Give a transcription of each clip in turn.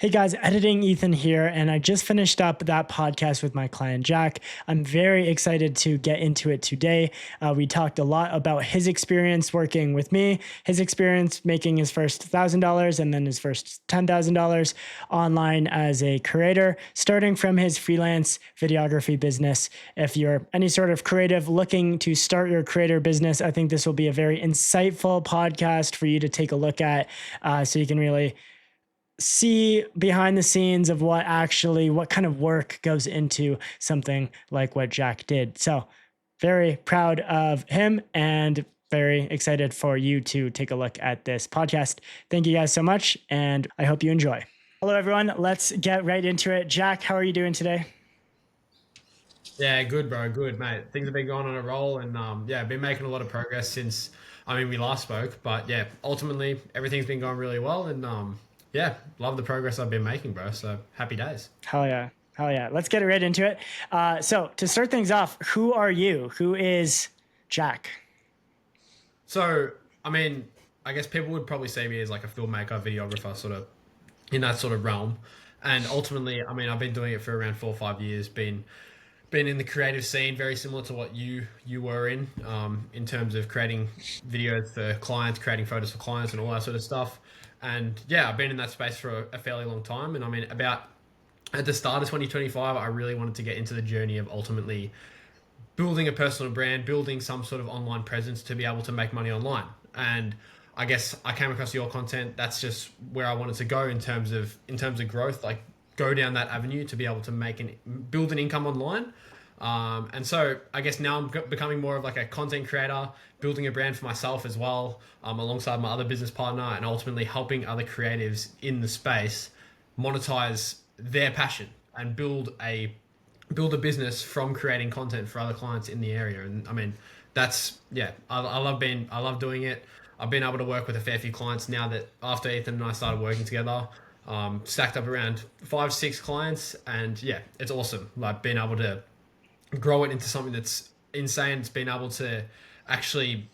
Hey guys, editing Ethan here, and I just finished up that podcast with my client Jack. I'm very excited to get into it today. We talked a lot about his experience working with me, his experience making his first $1,000 and then his first $10,000 online as a creator, starting from his freelance videography business. If you're any sort of creative looking to start your creator business, I think this will be a very insightful podcast for you to take a look at, so you can really see behind the scenes of what kind of work goes into something like what Jack did. So very proud of him and very excited for you to take a look at this podcast. Thank you guys so much, and I hope you enjoy. Hello, everyone. Let's get right into it. Jack, how are you doing today? Yeah, good, bro. Good, mate. Things have been going on a roll, and yeah, I've been making a lot of progress since we last spoke. But yeah, ultimately everything's been going really well, and yeah, love the progress I've been making, bro. So happy days. Hell yeah. Hell yeah. Let's get right into it. So to start things off, who are you? Who is Jack? So I guess people would probably see me as like a filmmaker, videographer, sort of in that sort of realm. And ultimately, I've been doing it for around 4 or 5 years. Been in the creative scene, very similar to what you were in terms of creating videos for clients, creating photos for clients, and all that sort of stuff. And yeah, I've been in that space for a fairly long time. And about at the start of 2025, I really wanted to get into the journey of ultimately building a personal brand, building some sort of online presence to be able to make money online. And I guess I came across your content. That's just where I wanted to go in terms of growth, like go down that avenue to be able to build an income online. And so I guess now I'm becoming more of like a content creator, building a brand for myself as well, alongside my other business partner, and ultimately helping other creatives in the space monetize their passion and build a business from creating content for other clients in the area. And that's, yeah, I love doing it. I've been able to work with a fair few clients now that after Ethan and I started working together, stacked up around 5, 6 clients. And yeah, it's awesome. Like being able to grow it into something that's insane. It's been able to actually,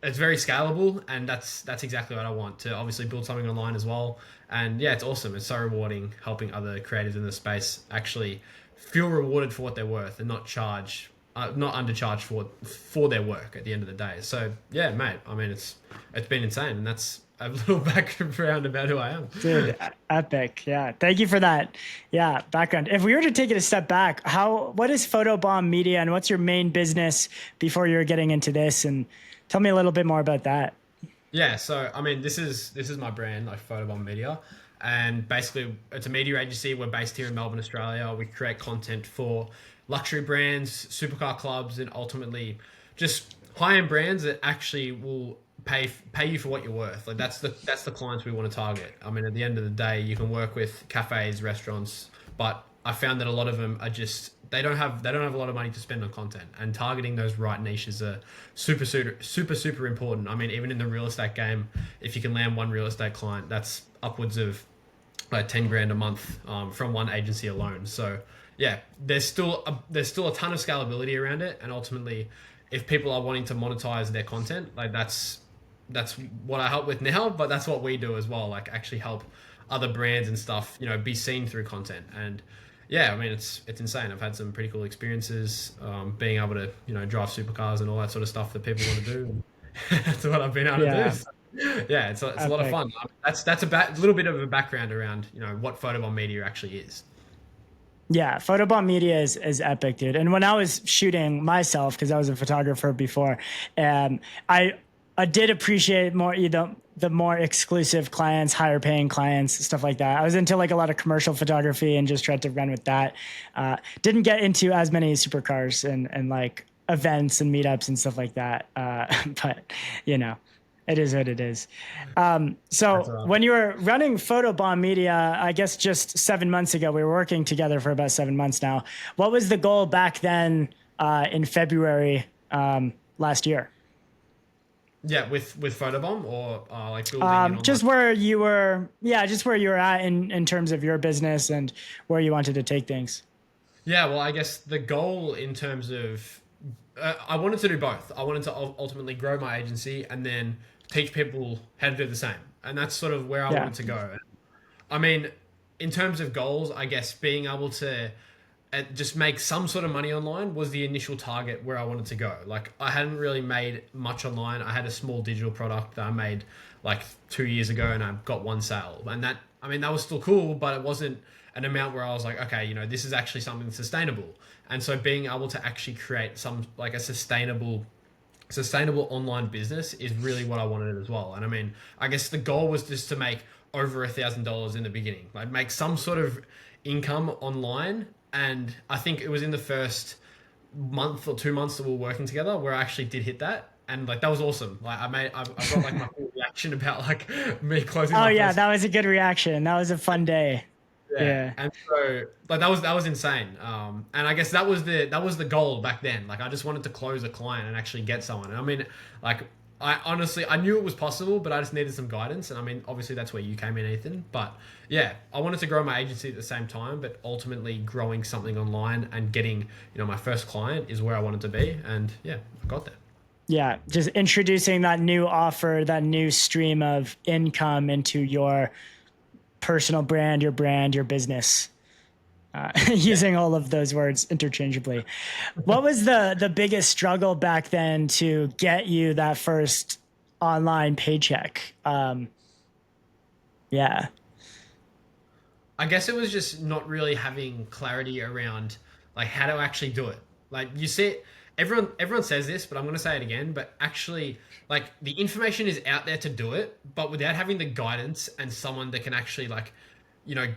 it's very scalable, and that's exactly what I want to obviously build something online as well. And yeah, it's awesome. It's so rewarding helping other creators in the space actually feel rewarded for what they're worth and not undercharged for their work at the end of the day. So yeah, mate. It's been insane, and that's a little background about who I am. Dude, epic. Yeah. Thank you for that. Yeah. Background. If we were to take it a step back, what is Photobomb Media and what's your main business before you're getting into this? And tell me a little bit more about that. Yeah, so this is my brand, like Photobomb Media, and basically it's a media agency. We're based here in Melbourne, Australia. We create content for luxury brands, supercar clubs, and ultimately just high-end brands that actually will pay you for what you're worth. Like that's the clients we want to target. At the end of the day, you can work with cafes, restaurants, but I found that a lot of them are just they don't have a lot of money to spend on content, and targeting those right niches are super important. Even in the real estate game, if you can land one real estate client, that's upwards of like 10 grand a month, from one agency alone. So yeah, there's still a ton of scalability around it, and ultimately, if people are wanting to monetize their content, like that's what I help with now, but that's what we do as well. Like actually help other brands and stuff, be seen through content. And yeah, it's insane. I've had some pretty cool experiences, being able to drive supercars and all that sort of stuff that people want to do. That's what I've been able to do. Yeah. So, yeah, it's a lot of Epic. fun. That's a little bit of a background around what Photobomb Media actually is. Yeah, Photobomb Media is epic, dude. And when I was shooting myself, because I was a photographer before, um, I I did appreciate more the more exclusive clients, higher paying clients, stuff like that. I was into like a lot of commercial photography and just tried to run with that. Didn't get into as many supercars and like events and meetups and stuff like that. But you know, it is what it is. That's So when you were running Photobomb Media, I guess just 7 months ago, we were working together for about 7 months now. What was the goal back then, in February, last year? Yeah, with Photobomb, or like building an online. Just where you were, yeah, just where you were at in terms of your business and where you wanted to take things. Yeah, well, I guess the goal in terms of I wanted to do both. I wanted to ultimately grow my agency and then teach people how to do the same, and that's sort of where I Yeah. wanted to go. I mean, in terms of goals, I guess being able to just make some sort of money online was the initial target where I wanted to go. Like I hadn't really made much online. I had a small digital product that I made like 2 years ago, and I got one sale, and that, I mean, that was still cool, but it wasn't an amount where I was like, okay, this is actually something sustainable. And so being able to actually create some like a sustainable online business is really what I wanted as well. And I mean, I guess the goal was just to make over $1,000 in the beginning, like make some sort of income online. And I think it was in the first month or 2 months that we were working together where I actually did hit that. And like, that was awesome. Like I got like my full reaction about like me closing Oh my yeah, first. that was a good reaction. That was a fun day. Yeah, Yeah. and so like that was insane. And I guess that was the goal back then. Like I just wanted to close a client and actually get someone. And I mean, like I honestly I knew it was possible, but I just needed some guidance. And I mean, obviously that's where you came in, Ethan. But yeah, I wanted to grow my agency at the same time, but ultimately growing something online and getting my first client is where I wanted to be. And yeah, I got there. Yeah, just introducing that new offer, that new stream of income into your personal brand, your business, Yeah. using all of those words interchangeably. What was the biggest struggle back then to get you that first online paycheck? Yeah. I guess it was just not really having clarity around like how to actually do it. Like you see, everyone says this, but I'm gonna say it again. But actually, like the information is out there to do it, but without having the guidance and someone that can actually like,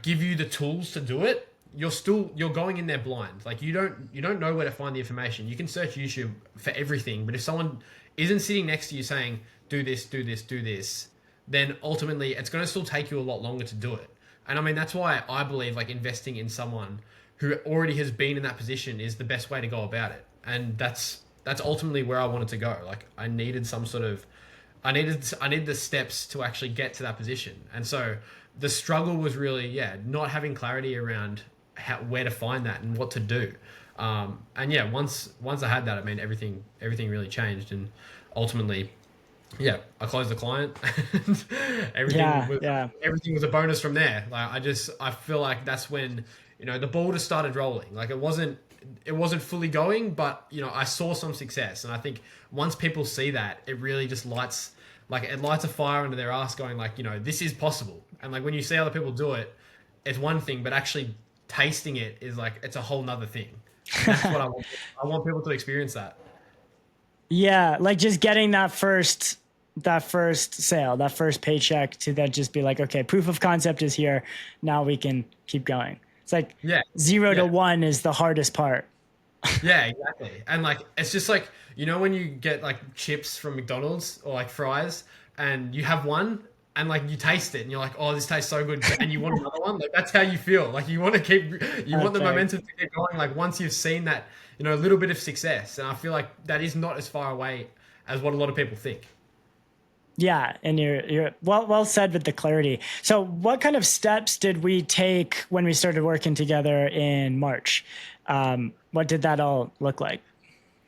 give you the tools to do it, you're going in there blind. Like you don't know where to find the information. You can search YouTube for everything, but if someone isn't sitting next to you saying do this, do this, do this, then ultimately it's going to still take you a lot longer to do it. And I mean, that's why I believe like investing in someone who already has been in that position is the best way to go about it. And that's ultimately where I wanted to go. Like I needed some sort of I needed the steps to actually get to that position. And so the struggle was really, yeah, not having clarity around where to find that and what to do. And yeah, once I had that, I mean, everything really changed. And ultimately, yeah, I closed the client. And everything Yeah. was Yeah. everything was a bonus from there. Like I feel like that's when the ball just started rolling. Like it wasn't fully going, but I saw some success. And I think once people see that, it really just lights a fire under their ass, going like, this is possible. And like when you see other people do it, it's one thing, but actually tasting it is like it's a whole nother thing. And that's what I want. I want people to experience that. Yeah. Like just getting that first sale, that first paycheck to then just be like, okay, proof of concept is here. Now we can keep going. It's like Yeah. 0 to 1 is the hardest part. Yeah, exactly. And like it's just like when you get like chips from McDonald's or like fries and you have one and like you taste it and you're like, oh, this tastes so good, and you want another one. Like that's how you feel. Like you want the Perfect. momentum to keep going. Like once you've seen that, a little bit of success, and I feel like that is not as far away as what a lot of people think. Yeah, and you're well said with the clarity. So, what kind of steps did we take when we started working together in March? What did that all look like?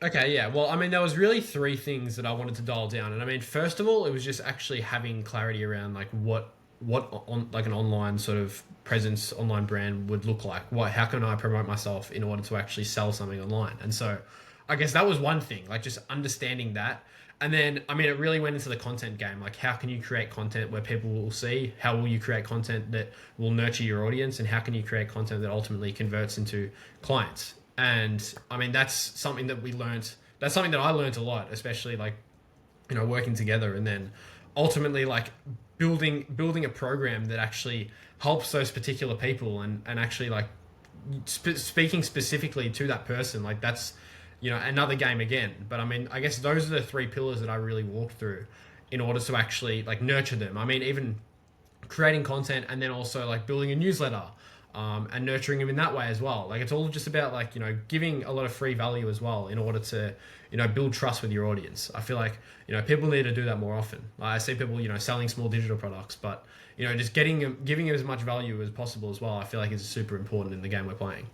Okay, yeah. Well, I mean, there was really three things that I wanted to dial down, and I mean, first of all, it was just actually having clarity around like what on like an online sort of presence, online brand would look like. How can I promote myself in order to actually sell something online? And so, I guess that was one thing, like just understanding that. And then, I mean, it really went into the content game. Like, how can you create content where people will see? How will you create content that will nurture your audience? And how can you create content that ultimately converts into clients? And I mean, that's something that we learned. That's something that I learned a lot, especially like, working together. And then ultimately like building a program that actually helps those particular people and actually like speaking specifically to that person. Like that's another game again. But I mean, I guess those are the three pillars that I really walked through in order to actually like nurture them. I mean, even creating content and then also like building a newsletter, and nurturing them in that way as well. Like it's all just about like giving a lot of free value as well in order to build trust with your audience. I feel like people need to do that more often. Like, I see people selling small digital products, but just giving them as much value as possible as well. I feel like is super important in the game we're playing.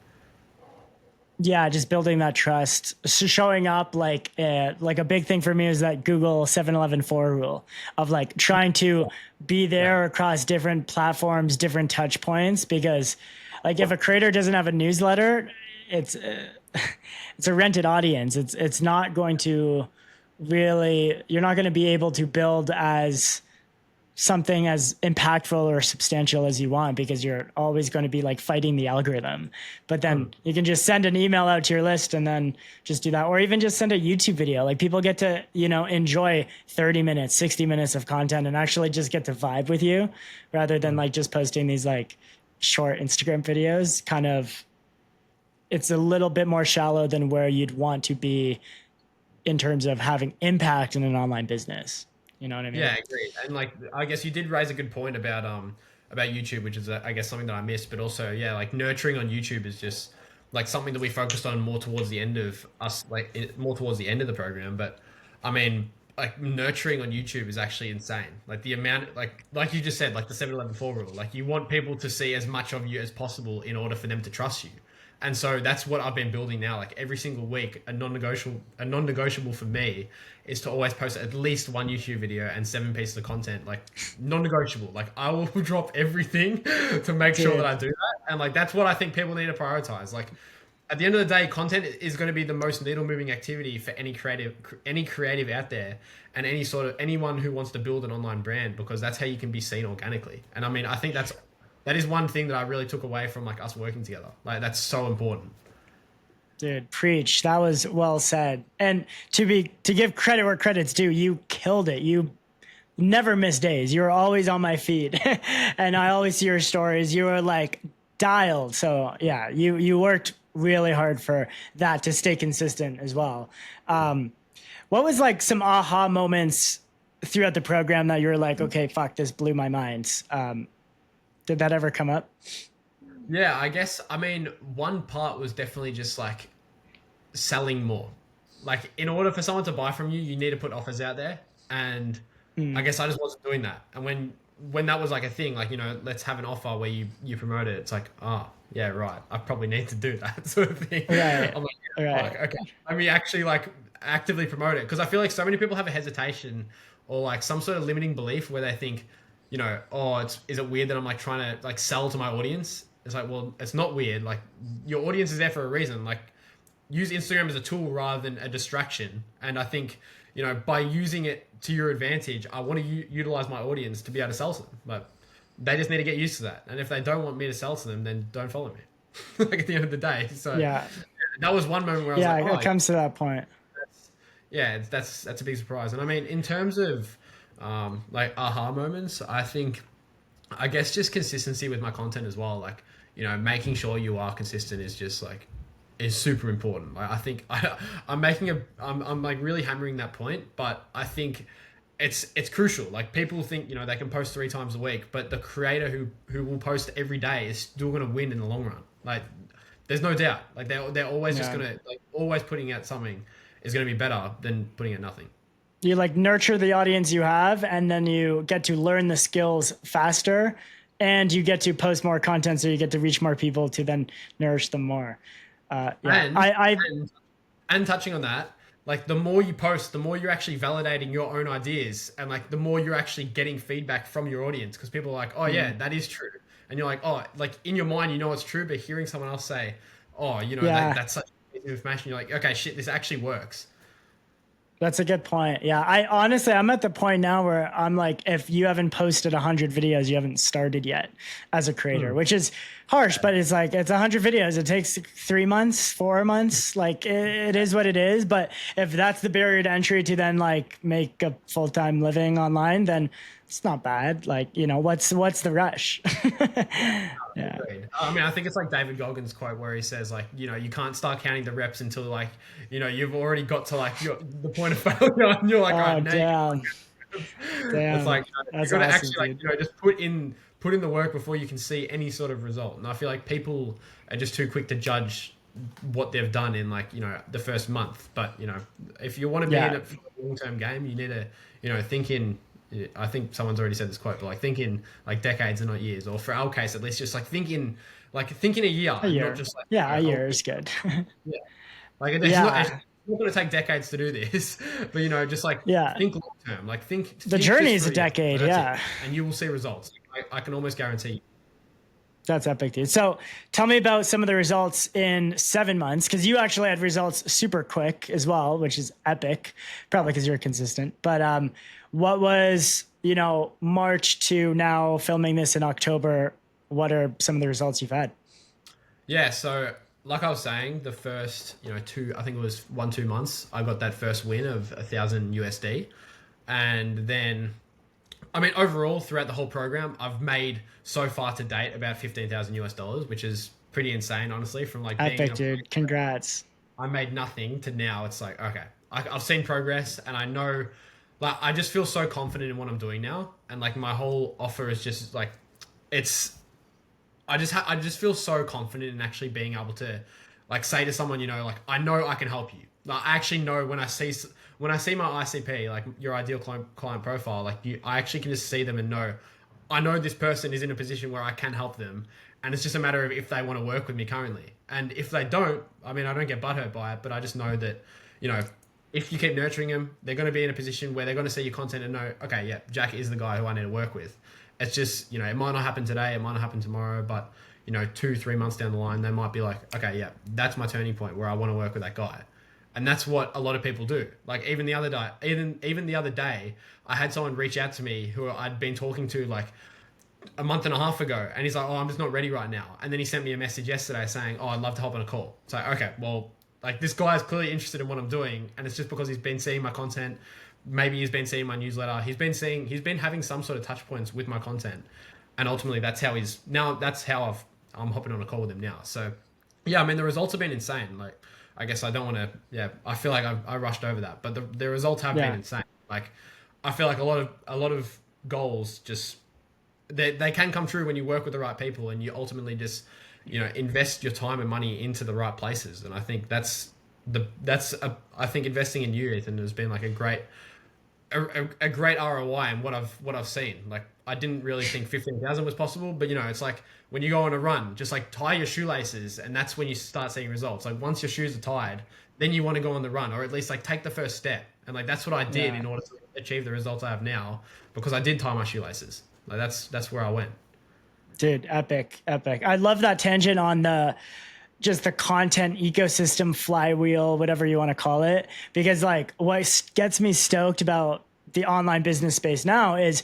Yeah, just building that trust. Showing up like a big thing for me is that Google 7-11-4 rule of like trying to be Yeah. there across different platforms, different touch points. Because like if a creator doesn't have a newsletter, it's it's a rented audience. It's not going to really, you're not going to be able to build as something as impactful or substantial as you want, because you're always going to be like fighting the algorithm. But then you can just send an email out to your list and then just do that, or even just send a YouTube video. Like people get to, enjoy 30 minutes, 60 minutes of content and actually just get to vibe with you, rather than like just posting these like short Instagram videos. Kind of, it's a little bit more shallow than where you'd want to be in terms of having impact in an online business. You know what I mean? Yeah, agreed. And like, I guess you did raise a good point about YouTube, which is I guess something that I missed. But also, yeah, like nurturing on YouTube is just like something that we focused on more towards the end of us, like more towards the end of the program. But I mean, like nurturing on YouTube is actually insane. Like the amount, like you just said, like the 7-11-4 rule. Like you want people to see as much of you as possible in order for them to trust you. And so that's what I've been building now. Like every single week, a non-negotiable for me is to always post at least one YouTube video and 7 pieces of content. Like non-negotiable. Like I will drop everything to make sure that Dude. I do that. And like that's what I think people need to prioritize. Like at the end of the day, content is going to be the most needle moving activity for any creative out there, and anyone who wants to build an online brand, because that's how you can be seen organically. And I mean, I think that is one thing that I really took away from like us working together. Like that's so important. Dude, preach. That was well said. And to give credit where credit's due, you killed it. You never miss days. You were always on my feed. And I always see your stories. You were like dialed. So yeah, you worked really hard for that to stay consistent as well. What was like some aha moments throughout the program that you were like, okay, fuck, this blew my mind? Did that ever come up? Yeah, I guess. I mean, one part was definitely just like selling more. Like, in order for someone to buy from you, you need to put offers out there, and I Mm, guess I just wasn't doing that. And when that was like a thing, like let's have an offer where you promote it. It's like, oh yeah, right. I probably need to do that sort of thing. right. I'm like, yeah, Right. fuck, okay. Let me actually like actively promote it, because I feel like so many people have a hesitation or like some sort of limiting belief where they think, oh, is it weird that I'm like trying to like sell to my audience? It's like, well, it's not weird. Like your audience is there for a reason. Like use Instagram as a tool rather than a distraction. And I think, by using it to your advantage, I want to utilize my audience to be able to sell to them. But they just need to get used to that. And if they don't want me to sell to them, then don't follow me. Like at the end of the day. So Yeah. that was one moment where I was Yeah. like, It oh, comes to that point. yeah, that's a big surprise. And I mean, in terms of like aha moments, I guess just consistency with my content as well. Like, making sure you are consistent is just like is super important. Like I think I'm like really hammering that point, but I think it's crucial. Like people think, they can post 3 times a week, but the creator who will post every day is still going to win in the long run. Like there's no doubt. Like they're always just Yeah. going to like always putting out something is going to be better than putting out nothing. You like nurture the audience you have, and then you get to learn the skills faster, and you get to post more content. So you get to reach more people to then nourish them more. Yeah. And and and touching on that, like the more you post, the more you're actually validating your own ideas, and like the more you're actually getting feedback from your audience, because people are like, oh yeah, that is true, and you're like, oh, like in your mind you know it's true, but hearing someone else say, oh, Yeah. that's such information, you're like, okay, shit, this actually works. That's a good point. Yeah. I honestly, I'm at the point now where I'm like, if you haven't posted 100 videos, you haven't started yet as a creator, which is harsh, but it's like, it's 100 videos. It takes 3 months, 4 months. Like it is what it is. But if that's the barrier to entry to then like make a full-time living online, then it's not bad. Like, what's the rush? Yeah. Agreed. I mean, I think it's like David Goggins' quote where he says, like, you can't start counting the reps until like, you've already got to like the point of failure, and you're like, all Oh, right, now you damn. it's Damn. like you That's got to awesome, actually like dude. just put in the work before you can see any sort of result. And I feel like people are just too quick to judge what they've done in like the first month. But if you want to be in Yeah. it for a long term game, you need to think in I think someone's already said this quote, but like think in like decades and not years, or for our case at least, just like think in a year A and not year. just like Yeah, a a year week. is good. Yeah, like it's Yeah. not going to take decades to do this, but just like Yeah. think long term, like The think journey just is a 3 years, decade. 30, Yeah. and you will see results. I can almost guarantee you. That's epic, dude. So tell me about some of the results in 7 months, because you actually had results super quick as well, which is epic, probably because you're consistent. But what was, March to now filming this in October? What are some of the results you've had? Yeah, so like I was saying, the first, I think it was 1, 2 months, I got that first win of 1,000 USD. And then, I mean, overall, throughout the whole program, I've made so far to date about 15,000 US dollars, which is pretty insane, honestly, from like being in Epic, a place dude. Congrats. I made nothing to now it's like, okay, I've seen progress and I know, like, I just feel so confident in what I'm doing now. And like my whole offer is just like, it's, I just feel so confident in actually being able to like say to someone, like I know I can help you. Like I actually know when I see my ICP, like your ideal client profile, like I actually can just see them and know I know this person is in a position where I can help them, and it's just a matter of if they want to work with me currently. And if they don't, I mean, I don't get butthurt by it, but I just know that, you know, if you keep nurturing them, they're going to be in a position where they're going to see your content and know, okay, yeah, Jack is the guy who I need to work with. It's just, it might not happen today, it might not happen tomorrow, but 2, 3 months down the line, they might be like, okay, yeah, that's my turning point where I want to work with that guy. And that's what a lot of people do. Like even the other day, even the other day, I had someone reach out to me who I'd been talking to like a month and a half ago, and he's like, "Oh, I'm just not ready right now." And then he sent me a message yesterday saying, "Oh, I'd love to hop on a call." It's like, okay, well, like this guy is clearly interested in what I'm doing, and it's just because he's been seeing my content. Maybe he's been seeing my newsletter. He's been having some sort of touch points with my content, and ultimately that's how I'm hopping on a call with him now. So, yeah, I mean the results have been insane. Like, I guess I don't want to. Yeah, I feel like I rushed over that, but the results have been Yeah. insane. Like, I feel like a lot of goals just they can come true when you work with the right people and you ultimately just invest your time and money into the right places. And I think I think investing in you, Ethan, has been like a great ROI in what I've seen. Like I didn't really think 15,000 was possible, but it's like when you go on a run, just like tie your shoelaces, and that's when you start seeing results. Like once your shoes are tied, then you want to go on the run, or at least like take the first step. And like that's what I did Yeah. in order to achieve the results I have now, because I did tie my shoelaces. Like that's where I went. Dude, epic, epic. I love that tangent on the content ecosystem flywheel, whatever you want to call it, because like what gets me stoked about the online business space now is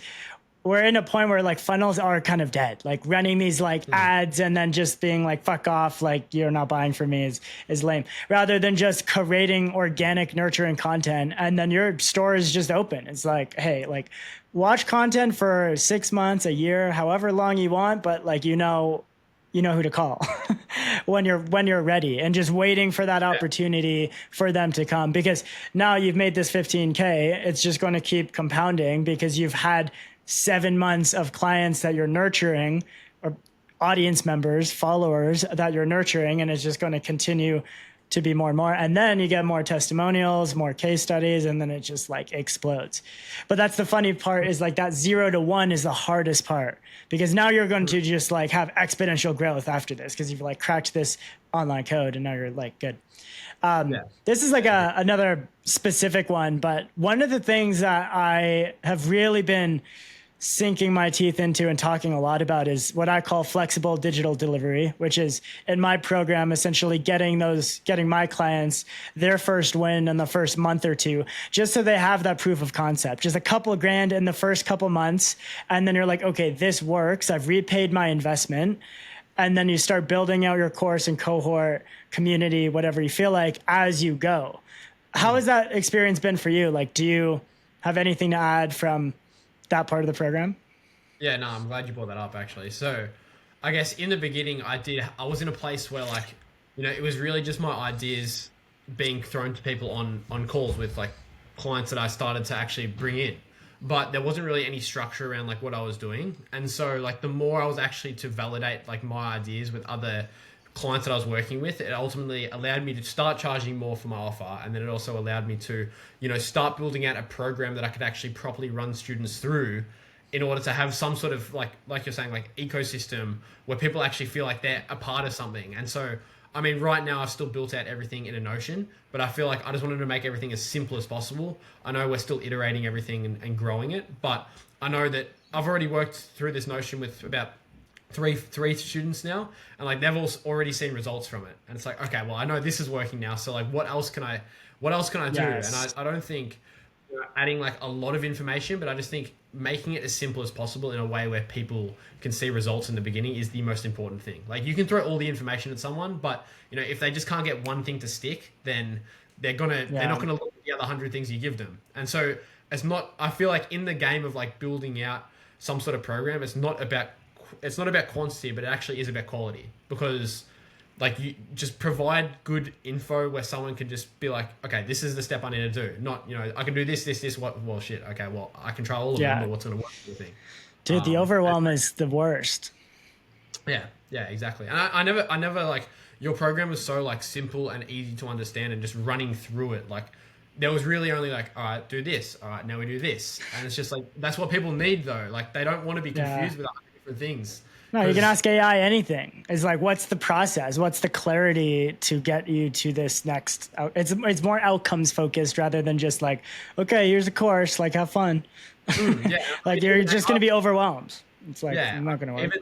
we're in a point where like funnels are kind of dead. Like running these like ads and then just being like, fuck off, like you're not buying from me is lame. Rather than just creating organic nurturing content and then your store is just open. It's like, hey, like watch content for 6 months, a year, however long you want, but like you know who to call when you're ready, and just waiting for that opportunity for them to come, because now you've made this 15K. It's just going to keep compounding because you've had 7 months of clients that you're nurturing, or audience members, followers that you're nurturing, and it's just going to continue to be more and more. And then you get more testimonials, more case studies, and then it just like explodes. But that's the funny part, is like that 0 to 1 is the hardest part, because now you're going to just like have exponential growth after this, because you've like cracked this online code and now you're like good. This is like another specific one, but one of the things that I have really been sinking my teeth into and talking a lot about is what I call flexible digital delivery, which is in my program, essentially getting my clients their first win in the first month or two, just so they have that proof of concept, just a couple of grand in the first couple months. And then you're like, okay, this works. I've repaid my investment. And then you start building out your course and cohort, community, whatever you feel like, as you go. How has that experience been for you? Like, do you have anything to add from that part of the program? Yeah, no, I'm glad you brought that up actually. So, I guess in the beginning, I was in a place where like, it was really just my ideas being thrown to people on calls with like clients that I started to actually bring in. But there wasn't really any structure around like what I was doing. And so like the more I was actually to validate like my ideas with other clients that I was working with, it ultimately allowed me to start charging more for my offer. And then it also allowed me to, start building out a program that I could actually properly run students through in order to have some sort of like you're saying, like ecosystem where people actually feel like they're a part of something. And so, I mean, right now I've still built out everything in a Notion, but I feel like I just wanted to make everything as simple as possible. I know we're still iterating everything and growing it, but I know that I've already worked through this Notion with about three students now, and like they've all already seen results from it. And it's like, okay, well, I know this is working now. So like, what else can I do? Yes. And I don't think adding like a lot of information, but I just think making it as simple as possible in a way where people can see results in the beginning is the most important thing. Like you can throw all the information at someone, but if they just can't get one thing to stick, then they're not gonna look at the other 100 things you give them. And so I feel like in the game of like building out some sort of program, it's not about quantity, but it actually is about quality, because like you just provide good info where someone can just be like, okay, this is the step I need to do. Not, I can do this, what, well, shit. Okay, well, I can try all of them, but what's going to work for the thing? Dude, the overwhelm is the worst. Yeah, exactly. And I never like, your program was so like simple and easy to understand, and just running through it, like there was really only like, all right, do this. All right, now we do this. And it's just like, that's what people need though. Like they don't want to be confused with 100 different things. No, you can ask AI anything. It's like, what's the process? What's the clarity to get you to this next? It's more outcomes focused rather than just like, okay, here's a course, like have fun. Like you're just going to be overwhelmed. It's like, not going to work.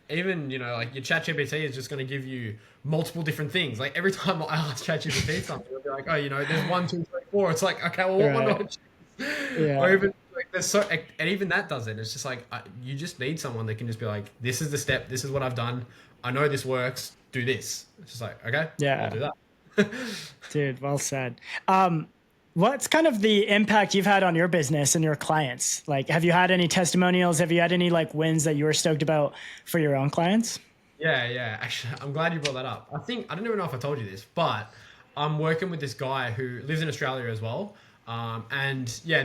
Even like your ChatGPT is just going to give you multiple different things. Like every time I ask ChatGPT something, it'll be like, oh, there's 1, 2, 3, 4. It's like, okay, well, what one do I choose? Or even like there's and even that does it. It's just like you just need someone that can just be like, this is the step, this is what I've done, I know this works, do this. It's just like, okay, I'll do that. Dude, well said. What's kind of the impact you've had on your business and your clients? Like, have you had any testimonials? Have you had any like wins that you were stoked about for your own clients? Yeah. Actually, I'm glad you brought that up. I don't even know if I told you this, but I'm working with this guy who lives in Australia as well. And yeah, I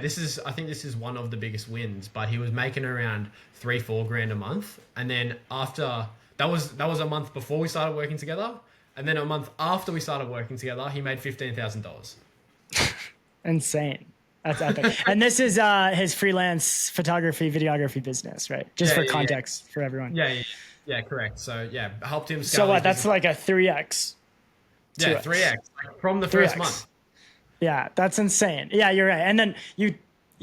think this is one of the biggest wins, but he was making around 3-4 grand a month. And then after that was a month before we started working together. And then a month after we started working together, he made $15,000. Insane. That's epic. And this is his freelance photography, videography business, right? Just for context for everyone. Yeah, correct. So yeah, helped him. So what? That's like a 3x. Yeah, 3x like from the first 3x. month. Yeah, that's insane. Yeah, you're right. And then you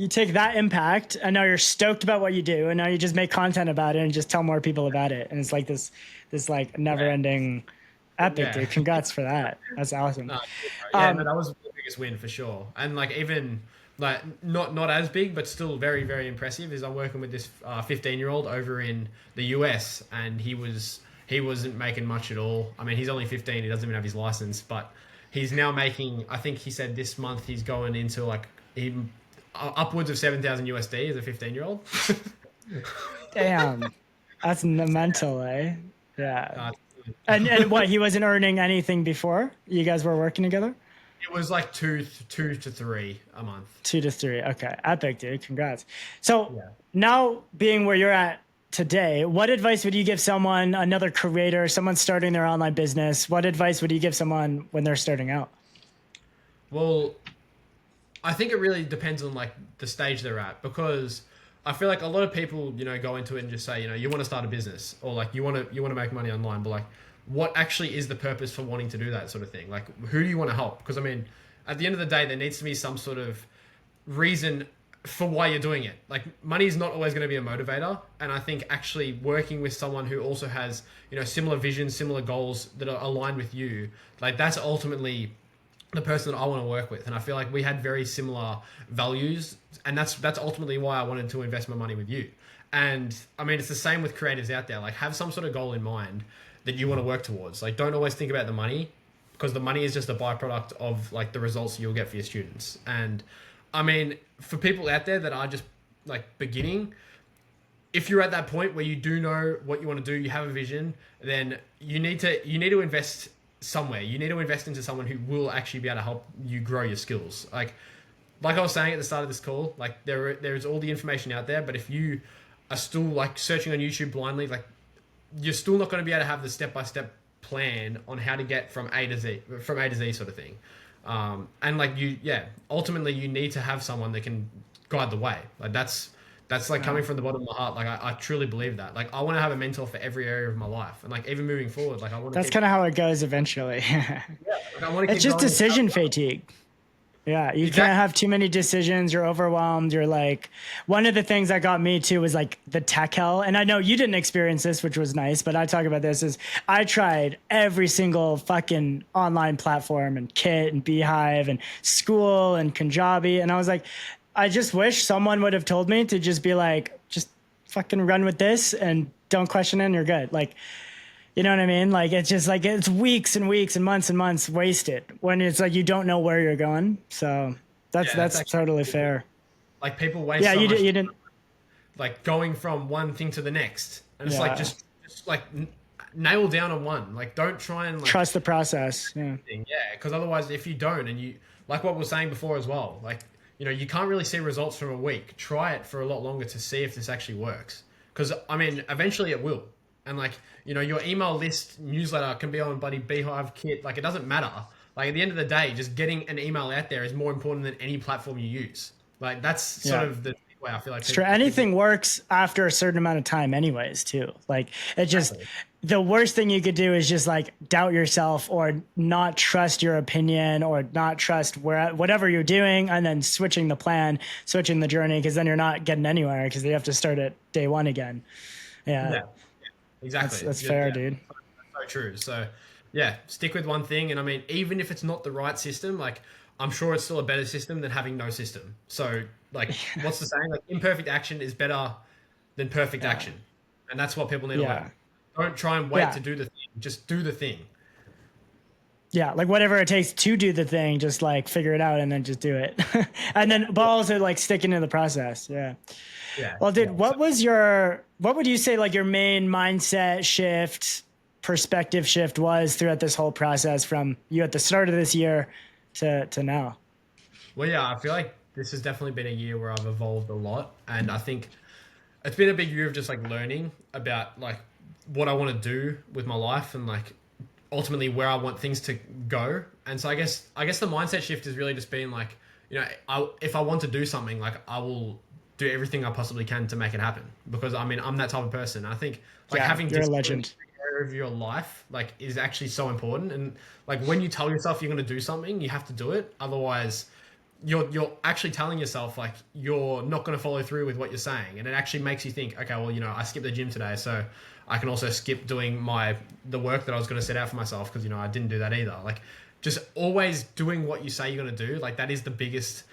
take that impact, and now you're stoked about what you do, and now you just make content about it and just tell more people about it. And it's like this like never ending epic, dude. Congrats for that. That's awesome. No, that was the biggest win for sure. And like even like not as big, but still very, very impressive, is I'm working with this 15-year-old over in the US, and he wasn't making much at all. I mean, he's only 15, he doesn't even have his license, but he's now making, I think he said this month he's going into like upwards of 7,000 USD as a 15-year-old. Damn, that's mental, eh? Yeah. And what, he wasn't earning anything before you guys were working together? It was like two to three a month. 2 to 3. Okay, epic, dude. Congrats. So now, being where you're at today, what advice would you give someone, another creator, someone starting their online business? What advice would you give someone when they're starting out? Well, I think it really depends on like the stage they're at, because I feel like a lot of people, go into it and just say, you want to start a business, or like you want to make money online, but like what actually is the purpose for wanting to do that sort of thing? Like who do you want to help? Because I mean, at the end of the day, there needs to be some sort of reason for why you're doing it. Like money is not always going to be a motivator. And I think actually working with someone who also has, similar visions, similar goals that are aligned with you, like that's ultimately the person that I want to work with. And I feel like we had very similar values, and that's ultimately why I wanted to invest my money with you. And I mean, it's the same with creators out there. Like have some sort of goal in mind that you want to work towards. Like don't always think about the money, because the money is just a byproduct of like the results you'll get for your students. And I mean, for people out there that are just like beginning, if you're at that point where you do know what you want to do, you have a vision, then you need to invest somewhere. You need to invest into someone who will actually be able to help you grow your skills. Like I was saying at the start of this call, like there is all the information out there, but if you are still like searching on YouTube blindly, like you're still not going to be able to have the step-by-step plan on how to get from A to Z sort of thing. And like ultimately you need to have someone that can guide the way. Like that's like coming from the bottom of my heart. Like I truly believe that. Like I want to have a mentor for every area of my life, and like even moving forward, like I want to. That's kind of how it goes eventually. Like, I want to it's just decision fatigue. Yeah, you can't have too many decisions. You're overwhelmed. You're like, one of the things that got me too was like the tech hell. And I know you didn't experience this, which was nice, but I talk about this is I tried every single fucking online platform and Kit and Beehive and School and Kajabi. And I was like, I just wish someone would have told me to just be like, just fucking run with this and don't question it and you're good. Like, you know what I mean? Like, it's just like, it's weeks and weeks and months wasted when it's like, you don't know where you're going. So that's totally fair. Like people waste you didn't like going from one thing to the next. And it's like, just like nail down on one. Like, don't try and like trust the process. Yeah. Cause otherwise if you don't, and you, like what we were saying before as well, like, you know, you can't really see results from a week. Try it for a lot longer to see if this actually works. Cause I mean, eventually it will. And like, you know, your email list newsletter can be on bloody Beehive, Kit. Like, it doesn't matter. Like, at the end of the day, just getting an email out there is more important than any platform you use. Like, that's sort of the way I feel like. Anything works after a certain amount of time anyways, too. Like, it just, the worst thing you could do is just like doubt yourself or not trust your opinion or not trust whatever you're doing and then switching the plan, switching the journey, because then you're not getting anywhere because you have to start at day one again. Yeah. Exactly. That's fair, dude. That's so true. So yeah, stick with one thing. And I mean, even if it's not the right system, like I'm sure it's still a better system than having no system. So like, what's the saying? Like imperfect action is better than perfect action. And that's what people need to learn. Don't try and wait to do the thing. Just do the thing. Yeah. Like whatever it takes to do the thing, just like figure it out and then just do it. And then, but also like sticking to the process. Yeah. Well, dude, what would you say like your main mindset shift, perspective shift was throughout this whole process from you at the start of this year to now? Well, yeah, I feel like this has definitely been a year where I've evolved a lot. And I think it's been a big year of just like learning about like what I want to do with my life and like ultimately where I want things to go. And so I guess the mindset shift is really just being like, you know, if I want to do something, like I will do everything I possibly can to make it happen, because I mean, I'm that type of person. I think like having you're a legend of your life like is actually so important. And like when you tell yourself you're going to do something, you have to do it. Otherwise you're actually telling yourself like you're not going to follow through with what you're saying. And it actually makes you think, okay, well, you know, I skipped the gym today, so I can also skip doing the work that I was going to set out for myself, because, you know, I didn't do that either. Like just always doing what you say you're going to do. Like that is the biggest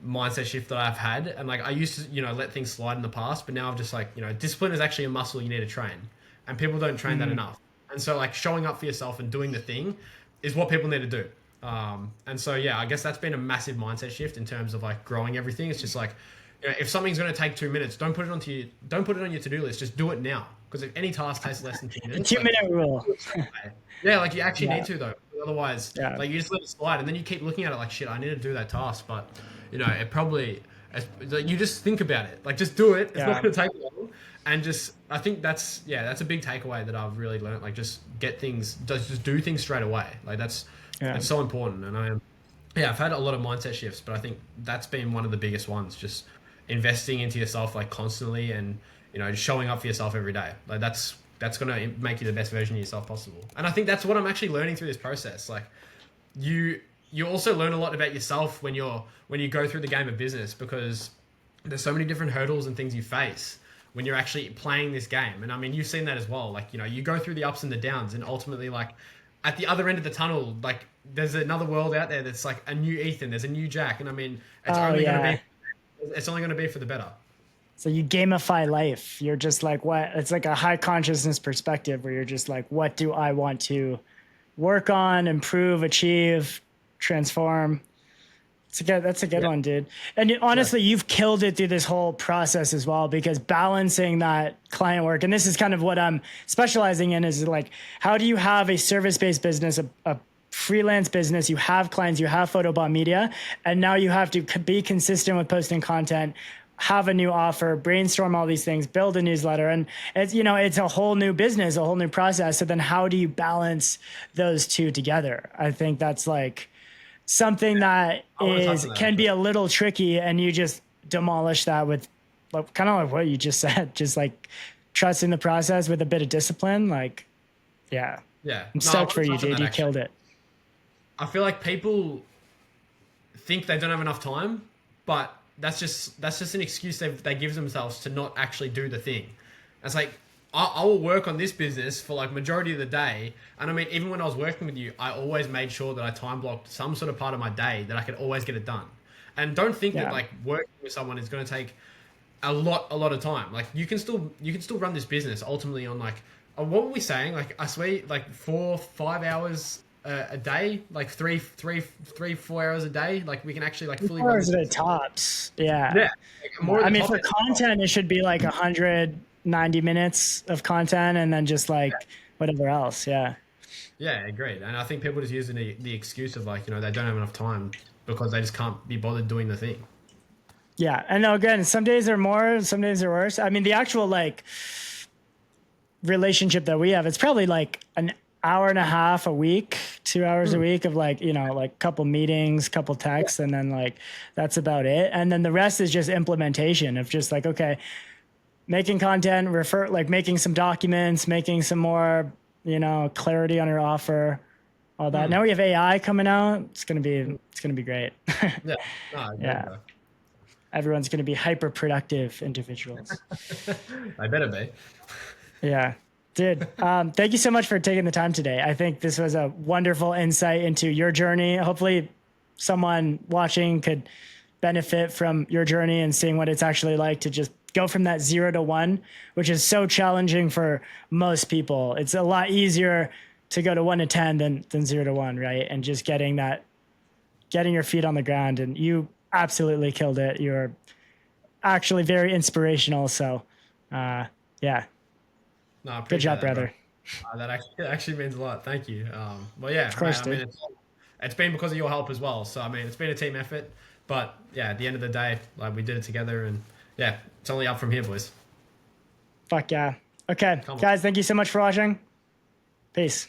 mindset shift that I've had. And like I used to, you know, let things slide in the past, but now I've just like, you know, discipline is actually a muscle you need to train, and people don't train that enough. And so like showing up for yourself and doing the thing is what people need to do. And so yeah, I guess that's been a massive mindset shift in terms of like growing everything. It's just like, you know, if something's going to take 2 minutes, don't put it on your to-do list. Just do it now, because if any task takes less than 2 minutes, the 2-minute rule. Yeah, like you actually need to though. Otherwise, like you just let it slide, and then you keep looking at it like, shit, I need to do that task, but you know, like you just think about it. Like just do it. It's not going to take long. And just, I think that's a big takeaway that I've really learned. Like just just do things straight away. Like that's so important. And I've had a lot of mindset shifts, but I think that's been one of the biggest ones. Just investing into yourself like constantly, and you know, just showing up for yourself every day. Like that's going to make you the best version of yourself possible. And I think that's what I'm actually learning through this process. Like you also learn a lot about yourself when you go through the game of business, because there's so many different hurdles and things you face when you're actually playing this game. And I mean, you've seen that as well. Like, you know, you go through the ups and the downs, and ultimately like at the other end of the tunnel, like there's another world out there that's like a new Ethan, there's a new Jack. And I mean, it's only going to be for the better. So you gamify life. You're just like, what? It's like a high consciousness perspective where you're just like, what do I want to work on, improve, achieve, transform? That's a good one, dude. And honestly, you've killed it through this whole process as well, because balancing that client work, and this is kind of what I'm specializing in, is like, how do you have a service-based business, a freelance business, you have clients, you have photobot media, and now you have to be consistent with posting content. have a new offer, brainstorm all these things, build a newsletter. And it's, you know, it's a whole new business, a whole new process. So then how do you balance those two together? I think that's like something that I want to touch on that can actually. be a little tricky, and you just demolish that with like, kind of like what you just said, just like trusting the process with a bit of discipline. Like, yeah, Yeah. I'm No, I want stoked to for you, touch on dude. that You actually. killed it. I feel like people think they don't have enough time, but that's just an excuse they give themselves to not actually do the thing. It's like I will work on this business for like majority of the day, and I mean even when I was working with you, I always made sure that I time blocked some sort of part of my day that I could always get it done. And don't think that Yeah. like working with someone is going to take a lot of time. Like you can still run this business ultimately on like what were we saying? Like I swear, like 4-5 hours a day, like 4 hours a day. Like we can actually like fully run Hours this at the business. tops. Yeah. Yeah, like, more at I the mean, top for end. content, it should be like 190 minutes of content and then just like whatever else. Yeah. Yeah, agreed. And I think people just using the excuse of like they don't have enough time because they just can't be bothered doing the thing. Yeah. And now again, some days are more, some days are worse. I mean, the actual like relationship that we have, it's probably like an hour and a half a week, 2 hours a Hmm. week of like, you know, like couple meetings, couple texts, and then like that's about it. And then the rest is just implementation of just like, okay, making content, like making some documents, making some more, you know, clarity on your offer, all that. Hmm. Now we have AI coming out. It's gonna be great. Yeah, no, I agree, Yeah. bro. Everyone's gonna be hyper productive individuals. I better be. Yeah. Dude, thank you so much for taking the time today. I think this was a wonderful insight into your journey. Hopefully, someone watching could benefit from your journey and seeing what it's actually like to just go from that 0 to 1, which is so challenging for most people. It's a lot easier to go to 1 to 10 than 0 to 1, right? And just getting your feet on the ground. And you absolutely killed it. You're actually very inspirational. So, yeah, No, I good appreciate job, that, bro. brother. That actually means a lot. Thank you. Well, yeah, Of mate. course, I mean, dude. it's been because of your help as well. So I mean, it's been a team effort. But yeah, at the end of the day, like we did it together, and yeah, it's only up from here, boys. Fuck yeah. Okay, Come on. guys, thank you so much for watching. Peace.